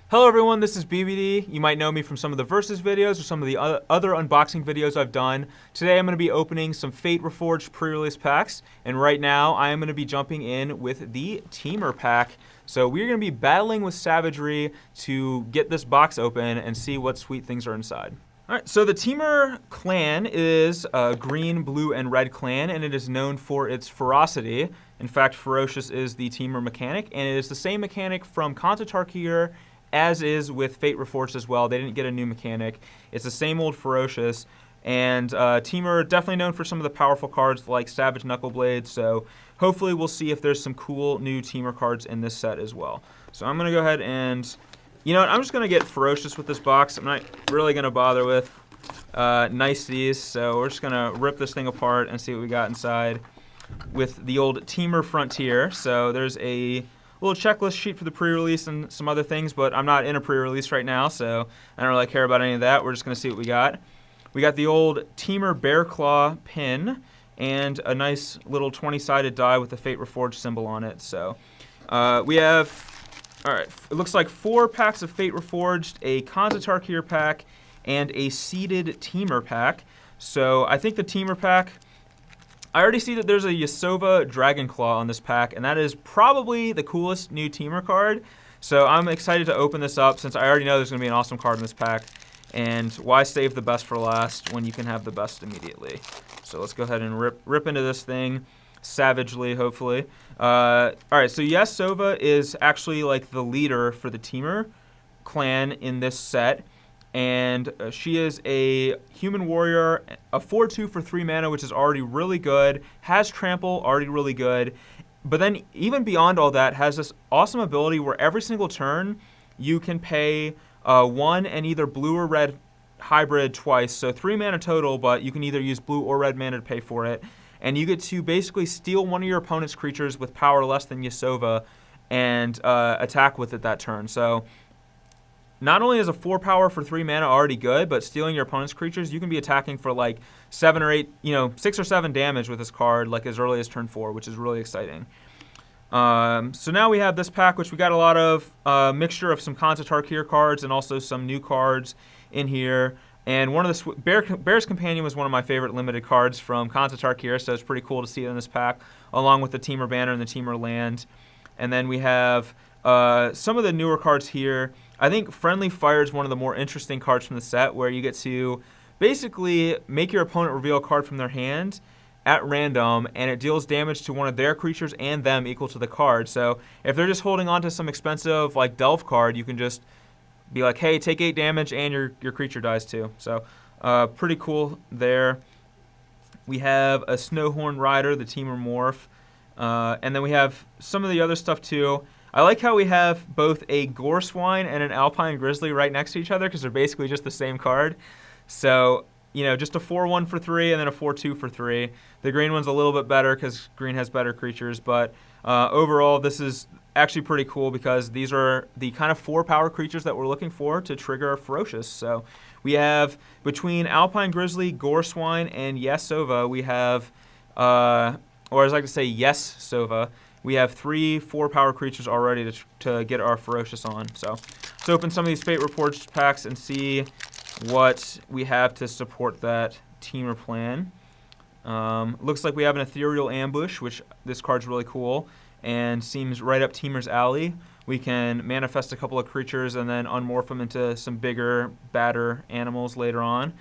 Hello everyone, this is BBD. You might know me from some of the Versus videos or some of the other unboxing videos I've done. Today I'm going to be opening some Fate Reforged pre-release packs, and right now I am going to be jumping in with the Temur pack. So we're going to be battling with savagery to get this box open and see what sweet things are inside. Alright, so the Temur clan is a green, blue, and red clan, and it is known for its ferocity. In fact, Ferocious is the Temur mechanic, and it is the same mechanic from Tarkir as is with Fate Reforged as well. They didn't get a new mechanic. It's the same old Ferocious, and Temur definitely known for some of the powerful cards like Savage Knuckleblade, so hopefully we'll see if there's some cool new Temur cards in this set as well. So I'm going to go ahead and, you know what, I'm just going to get Ferocious with this box. I'm not really going to bother with niceties, so we're just going to rip this thing apart and see what we got inside with the old Temur Frontier. So there's a little checklist sheet for the pre-release and some other things, but I'm not in a pre-release right now, so I don't really care about any of that. We're just going to see what we got. We got the old Temur Bear Claw pin and a nice little 20-sided die with the Fate Reforged symbol on it. So we have, all right, it looks like 4 packs of Fate Reforged, a Tarkir pack, and a seeded Temur pack. So I think the Temur pack, I already see that there's a Yasova Dragon Claw on this pack, and that is probably the coolest new Temur card. So I'm excited to open this up since I already know there's going to be an awesome card in this pack. And why save the best for last when you can have the best immediately? So let's go ahead and rip into this thing savagely, hopefully. All right, so Yasova is actually like the leader for the Temur clan in this set. And she is a human warrior, a 4/2 for 3 mana, which is already really good. Has trample, already really good. But then even beyond all that, has this awesome ability where every single turn you can pay 1 and either blue or red hybrid twice. So 3 mana total, but you can either use blue or red mana to pay for it. And you get to basically steal one of your opponent's creatures with power less than Yasova and attack with it that turn. So not only is a 4 power for 3 mana already good, but stealing your opponent's creatures, you can be attacking for like 7 or 8, 6 or 7 damage with this card, like as early as turn 4, which is really exciting. So now we have this pack, which we got a lot of mixture of some Tarkir cards and also some new cards in here. And one of the Bear's Companion was one of my favorite limited cards from Tarkir, so it's pretty cool to see it in this pack, along with the Temur Banner and the Temur Land. And then we have some of the newer cards here. I think Friendly Fire is one of the more interesting cards from the set, where you get to basically make your opponent reveal a card from their hand at random, and it deals damage to one of their creatures and them equal to the card. So if they're just holding on to some expensive like Delve card, you can just be like, hey, take 8 damage and your creature dies too. So pretty cool there. We have a Snowhorn Rider, the Temur Morph, and then we have some of the other stuff too. I like how we have both a Gore Swine and an Alpine Grizzly right next to each other because they're basically just the same card. So, just a 4/1 for 3 and then a 4/2 for 3. The green one's a little bit better because green has better creatures, but overall this is actually pretty cool because these are the kind of 4 power creatures that we're looking for to trigger Ferocious. So we have between Alpine Grizzly, Gore Swine, and Yasova, we have, or as I like to say, Yes Sova. We have 3 4-power creatures already to get our Ferocious on. So let's open some of these Fate Reforged packs and see what we have to support that Temur plan. Looks like we have an Ethereal Ambush, which this card's really cool and seems right up Temur's alley. We can manifest a couple of creatures and then unmorph them into some bigger, badder animals later on.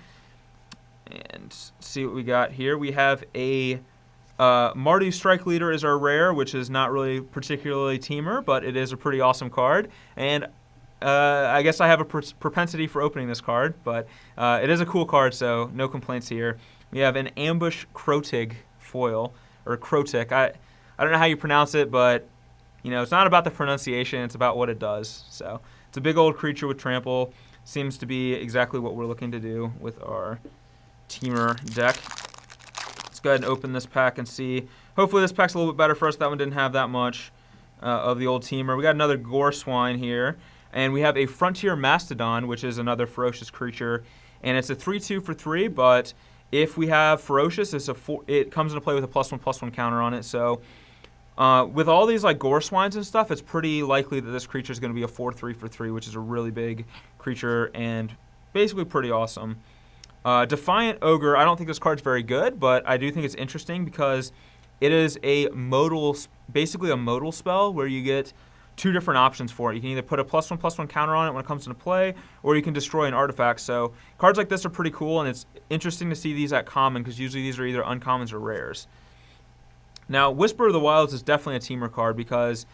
And see what we got here. We have a Mardu Strike Leader is our rare, which is not really particularly Temur, but it is a pretty awesome card. And I guess I have a propensity for opening this card, but it is a cool card, so no complaints here. We have an Ambush Krotig foil, or Krotik. I don't know how you pronounce it, but it's not about the pronunciation, it's about what it does. So it's a big old creature with trample. Seems to be exactly what we're looking to do with our Temur deck. Let's go ahead and open this pack and see. Hopefully this pack's a little bit better for us. That one didn't have that much of the old Temur. We got another Gore Swine here. And we have a Frontier Mastodon, which is another Ferocious creature. And it's a 3/2 for 3, but if we have Ferocious, it comes into play with a +1/+1 counter on it. So With all these like gore swines and stuff, it's pretty likely that this creature is going to be a 4/3 for 3, which is a really big creature and basically pretty awesome. Defiant Ogre, I don't think this card's very good, but I do think it's interesting because it is a modal, basically a modal spell where you get 2 different options for it. You can either put a +1/+1 counter on it when it comes into play, or you can destroy an artifact. So cards like this are pretty cool, and it's interesting to see these at common because usually these are either uncommons or rares. Now, Whisper of the Wilds is definitely a Temur card because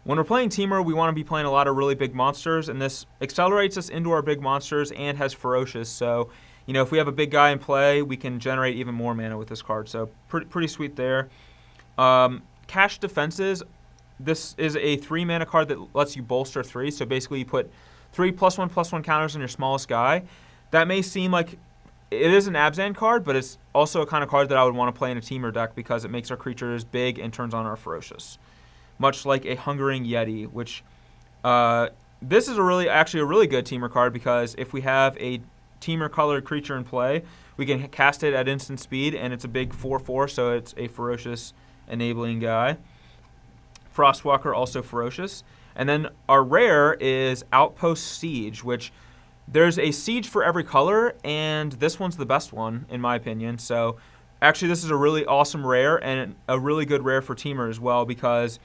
when we're playing Temur, we want to be playing a lot of really big monsters, and this accelerates us into our big monsters and has Ferocious. So, you know, if we have a big guy in play, we can generate even more mana with this card. So pretty sweet there. Cash Defenses. This is a 3 mana card that lets you bolster 3. So basically you put 3 +1/+1 counters on your smallest guy. That may seem like it is an Abzan card, but it's also a kind of card that I would want to play in a Temur deck because it makes our creatures big and turns on our Ferocious. Much like a Hungering Yeti, which this is actually a really good Temur card because if we have a Temur colored creature in play, we can cast it at instant speed, and it's a big 4/4, so it's a Ferocious enabling guy. Frostwalker, also Ferocious. And then our rare is Outpost Siege, which there's a siege for every color, and this one's the best one, in my opinion. So actually this is a really awesome rare and a really good rare for Temur as well because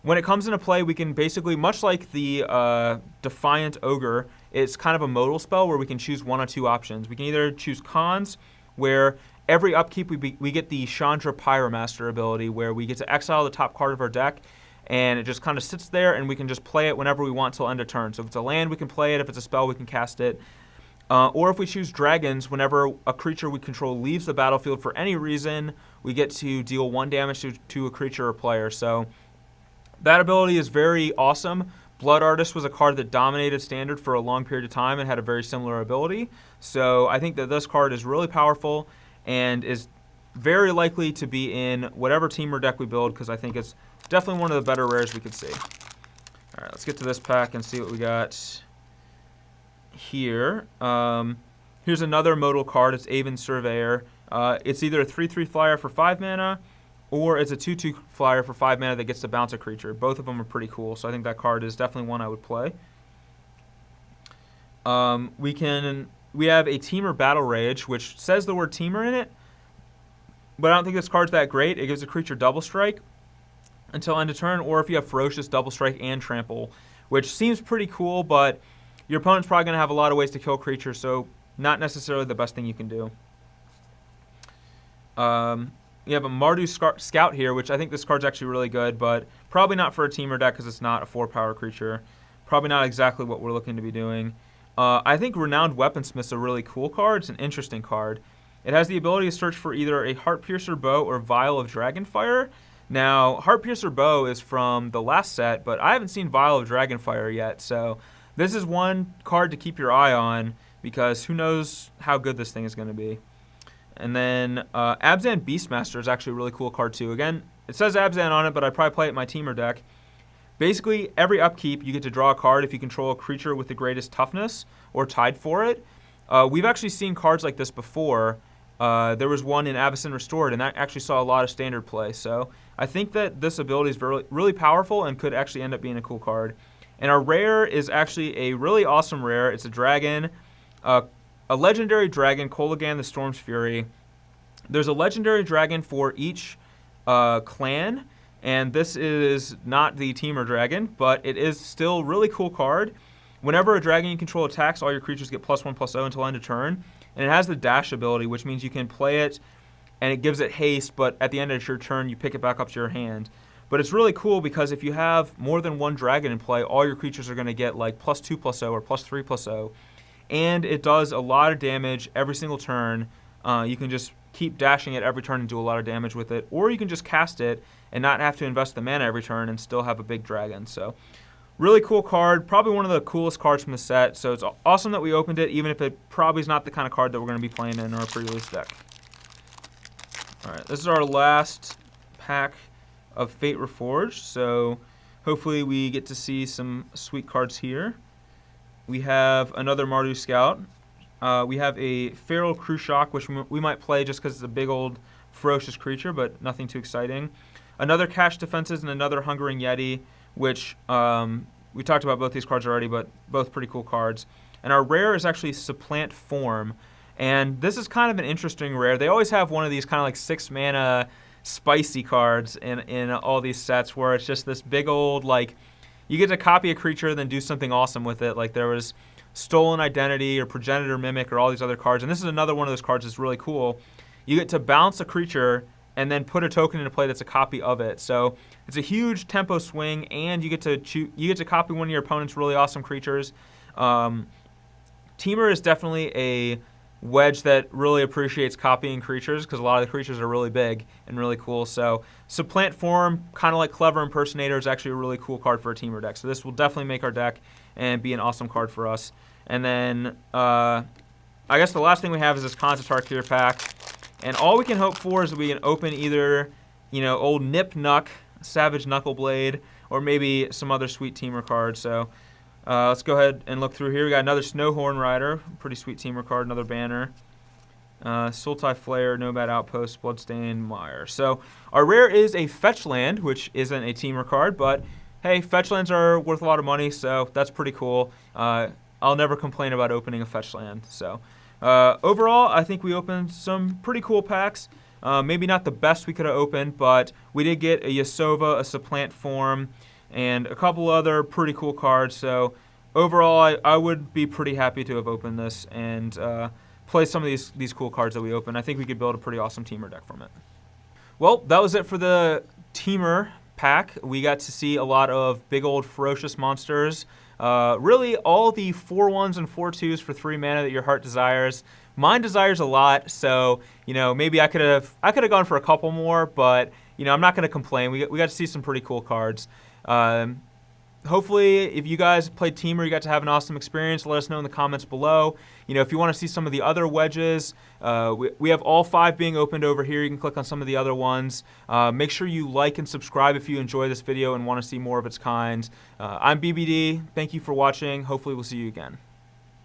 when it comes into play, we can basically, much like the Defiant Ogre, it's kind of a modal spell where we can choose 1 or 2 options. We can either choose cons, where every upkeep we get the Chandra Pyromaster ability, where we get to exile the top card of our deck, and it just kind of sits there, and we can just play it whenever we want till end of turn. So if it's a land, we can play it. If it's a spell, we can cast it. Or if we choose dragons, whenever a creature we control leaves the battlefield for any reason, we get to deal 1 damage to a creature or player. So that ability is very awesome. Blood Artist was a card that dominated Standard for a long period of time and had a very similar ability. So I think that this card is really powerful and is very likely to be in whatever Temur deck we build because I think it's definitely one of the better rares we could see. All right, let's get to this pack and see what we got here. Here's another modal card. It's Aven Surveyor. It's either a 3/3 flyer for 5 mana, or it's a 2/2 flyer for 5 mana that gets to bounce a creature. Both of them are pretty cool, so I think that card is definitely one I would play. We have a Temur Battle Rage, which says the word Temur in it, but I don't think this card's that great. It gives a creature double strike until end of turn, or if you have Ferocious, double strike and trample, which seems pretty cool, but your opponent's probably going to have a lot of ways to kill creatures, so not necessarily the best thing you can do. You have a Mardu Scout here, which I think this card's actually really good, but probably not for a Temur deck because it's not a 4-power creature. Probably not exactly what we're looking to be doing. I think Renowned Weaponsmith's a really cool card. It's an interesting card. It has the ability to search for either a Heartpiercer Bow or Vial of Dragonfire. Now, Heartpiercer Bow is from the last set, but I haven't seen Vial of Dragonfire yet, so this is one card to keep your eye on because who knows how good this thing is going to be. And then Abzan Beastmaster is actually a really cool card too. Again, it says Abzan on it, but I'd probably play it in my Temur deck. Basically, every upkeep, you get to draw a card if you control a creature with the greatest toughness or tied for it. We've actually seen cards like this before. There was one in Avacyn Restored, and that actually saw a lot of Standard play. So I think that this ability is really powerful and could actually end up being a cool card. And our rare is actually a really awesome rare. It's a dragon, a legendary dragon, Kolaghan the Storm's Fury. There's a legendary dragon for each clan, and this is not the Temur dragon, but it is still a really cool card. Whenever a dragon you control attacks, all your creatures get +1/+0 until end of turn. And it has the dash ability, which means you can play it, and it gives it haste, but at the end of your turn, you pick it back up to your hand. But it's really cool because if you have more than one dragon in play, all your creatures are going to get like +2/+0 or +3/+0. And it does a lot of damage every single turn. You can just keep dashing it every turn and do a lot of damage with it. Or you can just cast it and not have to invest the mana every turn and still have a big dragon. So really cool card, probably one of the coolest cards from the set. So it's awesome that we opened it, even if it probably is not the kind of card that we're going to be playing in our pre-release deck. All right, this is our last pack of Fate Reforged. So hopefully we get to see some sweet cards here. We have another Mardu Scout. We have a Feral Cruciak, which we might play just because it's a big old ferocious creature, but nothing too exciting. Another Cash Defenses and another Hungering Yeti, which we talked about both these cards already, but both pretty cool cards. And our rare is actually Supplant Form. And this is kind of an interesting rare. They always have one of these kind of like 6-mana spicy cards in all these sets where it's just this big old, like, you get to copy a creature then do something awesome with it. Like there was Stolen Identity or Progenitor Mimic or all these other cards. And this is another one of those cards that's really cool. You get to bounce a creature and then put a token into play that's a copy of it. So it's a huge tempo swing, and you get to copy one of your opponent's really awesome creatures. Temur is definitely a wedge that really appreciates copying creatures because a lot of the creatures are really big and really cool. So Supplant Form, kind of like Clever Impersonator, is actually a really cool card for a Temur deck. So this will definitely make our deck and be an awesome card for us. And then I guess the last thing we have is this Khans of Tarkir pack. And all we can hope for is that we can open either, old Nip Nuck, Savage Knuckleblade, or maybe some other sweet Temur cards. So let's go ahead and look through here. We got another Snowhorn Rider, pretty sweet Temur card, another banner. Sultai Flare, Nomad Outpost, Bloodstained Mire. So our rare is a Fetch Land, which isn't a Temur card, but hey, Fetch Lands are worth a lot of money, so that's pretty cool. I'll never complain about opening a Fetch Land. So overall, I think we opened some pretty cool packs. Maybe not the best we could have opened, but we did get a Yasova, a Supplant Form, and a couple other pretty cool cards. So overall, I would be pretty happy to have opened this and play some of these cool cards that we opened. I think we could build a pretty awesome Temur deck from it. Well, that was it for the Temur pack. We got to see a lot of big old ferocious monsters. Really, all the 4/1s and 4/2s for 3 mana that your heart desires. Mine desires a lot, so maybe I could have gone for a couple more, but I'm not going to complain. We got to see some pretty cool cards. Hopefully, if you guys played Temur, you got to have an awesome experience. Let us know in the comments below. If you want to see some of the other wedges, we have all 5 being opened over here. You can click on some of the other ones. Make sure you like and subscribe if you enjoy this video and want to see more of its kind. I'm BBD. Thank you for watching. Hopefully, we'll see you again.